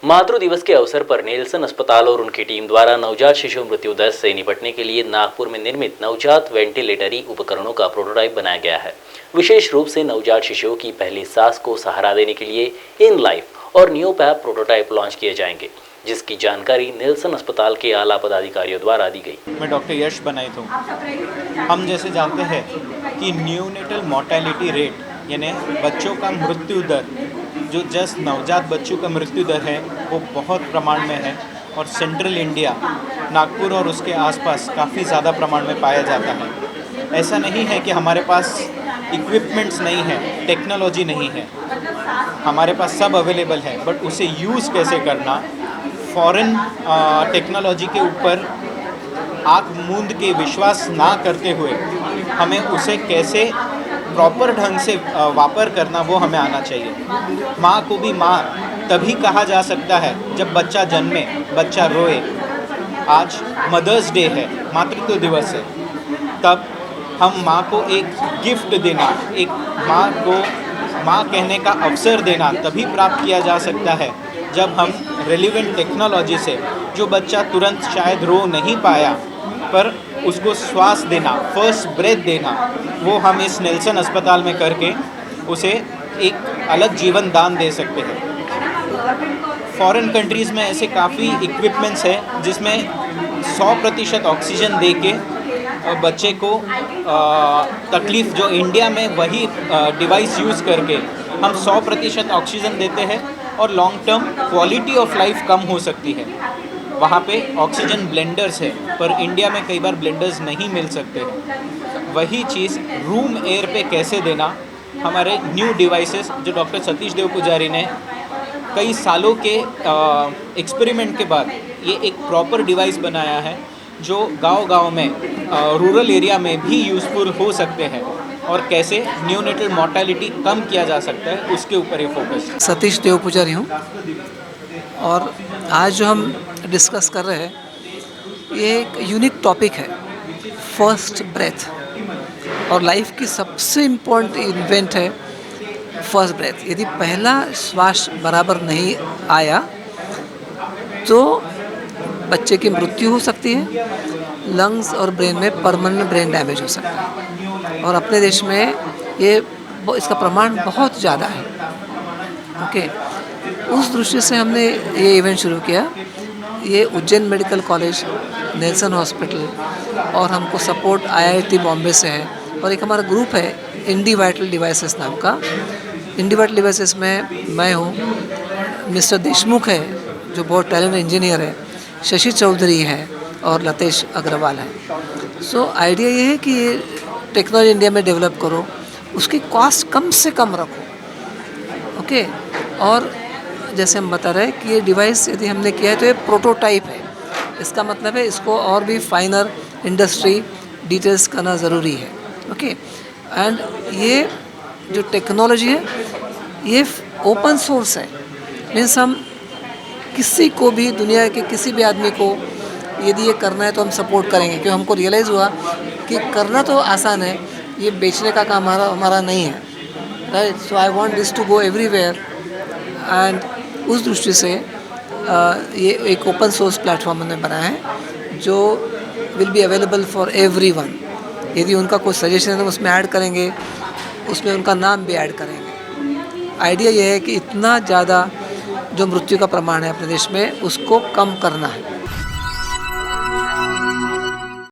मातृ दिवस के अवसर पर नेल्सन अस्पताल और उनकी टीम द्वारा नवजात शिशु मृत्यु दर से निपटने के लिए नागपुर में निर्मित नवजात वेंटिलेटरी उपकरणों का प्रोटोटाइप बनाया गया है। विशेष रूप से नवजात शिशुओं की पहली सांस को सहारा देने के लिए इन लाइफ और नियोपैप प्रोटोटाइप लॉन्च किए जाएंगे, जिसकी जानकारी नेल्सन अस्पताल के आला पदाधिकारियों द्वारा दी गई। मैं डॉक्टर यश बनाइत हूँ। हम जैसे जानते हैं कि न्यूनेटल मोर्टेलिटी रेट यानी बच्चों का मृत्यु दर, जो जस्ट नवजात बच्चों का मृत्यु दर है वो बहुत प्रमाण में है और सेंट्रल इंडिया, नागपुर और उसके आसपास काफ़ी ज़्यादा प्रमाण में पाया जाता है। ऐसा नहीं है कि हमारे पास इक्विपमेंट्स नहीं है, टेक्नोलॉजी नहीं है, हमारे पास सब अवेलेबल है, बट उसे यूज़ कैसे करना, फॉरेन टेक्नोलॉजी के ऊपर आँख मूंद के विश्वास ना करते हुए हमें उसे कैसे प्रॉपर ढंग से वापर करना, वो हमें आना चाहिए। माँ को भी माँ तभी कहा जा सकता है जब बच्चा जन्मे, बच्चा रोए। आज मदर्स डे है, मातृत्व दिवस है, तब हम माँ को एक गिफ्ट देना, एक माँ को माँ कहने का अवसर देना तभी प्राप्त किया जा सकता है जब हम रेलिवेंट टेक्नोलॉजी से जो बच्चा तुरंत शायद रो नहीं पाया पर उसको श्वास देना, फर्स्ट ब्रेथ देना, वो हम इस नेल्सन अस्पताल में करके उसे एक अलग जीवन दान दे सकते हैं। फॉरेन कंट्रीज़ में ऐसे काफ़ी इक्विपमेंट्स हैं जिसमें 100% ऑक्सीजन दे के बच्चे को तकलीफ़, जो इंडिया में वही डिवाइस यूज़ करके हम 100% ऑक्सीजन देते हैं और long term quality of life कम हो सकती है। वहाँ पे ऑक्सीजन ब्लेंडर्स है, पर इंडिया में कई बार ब्लेंडर्स नहीं मिल सकते हैं। वही चीज़ रूम एयर पे कैसे देना, हमारे न्यू डिवाइसेस जो डॉक्टर सतीश देव पुजारी ने कई सालों के एक्सपेरिमेंट के बाद ये एक प्रॉपर डिवाइस बनाया है जो गांव-गांव में, रूरल एरिया में भी यूज़फुल हो सकते हैं और कैसे न्यूनेटल मोर्टेलिटी कम किया जा सकता है उसके ऊपर ये फोकस है। सतीश देव पुजारी हूँ और आज जो हम डिस्कस कर रहे हैं ये एक यूनिक टॉपिक है, फर्स्ट ब्रेथ। और लाइफ की सबसे इम्पोर्टेंट इवेंट है फर्स्ट ब्रेथ। यदि पहला श्वास बराबर नहीं आया तो बच्चे की मृत्यु हो सकती है, लंग्स और ब्रेन में परमानेंट ब्रेन डैमेज हो सकता है और अपने देश में इसका प्रमाण बहुत ज़्यादा है। ओके, उस दृष्टि से हमने ये इवेंट शुरू किया। ये Ujjain medical college, Nelson hospital और हमको सपोर्ट IIT बॉम्बे से है और एक हमारा ग्रुप है इंडी वाइटल डिवाइसेस नाम का। इंडी वाइटल डिवाइसेस में मैं हूँ, मिस्टर देशमुख है जो बहुत टैलेंट इंजीनियर है, शशि चौधरी है और लतेश अग्रवाल है। सो आइडिया ये है कि ये टेक्नोलॉजी इंडिया में डेवलप करो, उसकी कॉस्ट कम से कम रखो। ओके, और जैसे हम बता रहे हैं कि ये डिवाइस यदि हमने किया है तो ये प्रोटोटाइप है। इसका मतलब है इसको और भी फाइनर इंडस्ट्री डिटेल्स करना ज़रूरी है। ओके, एंड ये जो टेक्नोलॉजी है ये ओपन सोर्स है, मीन्स हम किसी को भी, दुनिया के किसी भी आदमी को यदि ये करना है तो हम सपोर्ट करेंगे, क्योंकि हमको रियलाइज़ हुआ कि करना तो आसान है, ये बेचने का काम हमारा नहीं है, right. So I want this to go everywhere and उस दृष्टि से ये एक ओपन सोर्स प्लेटफॉर्म हमने बनाया है जो will be available for everyone. यदि उनका कोई सजेशन है तो उसमें ऐड करेंगे, उसमें उनका नाम भी ऐड करेंगे। आइडिया ये है कि इतना ज़्यादा जो मृत्यु का प्रमाण है अपने देश में उसको कम करना है।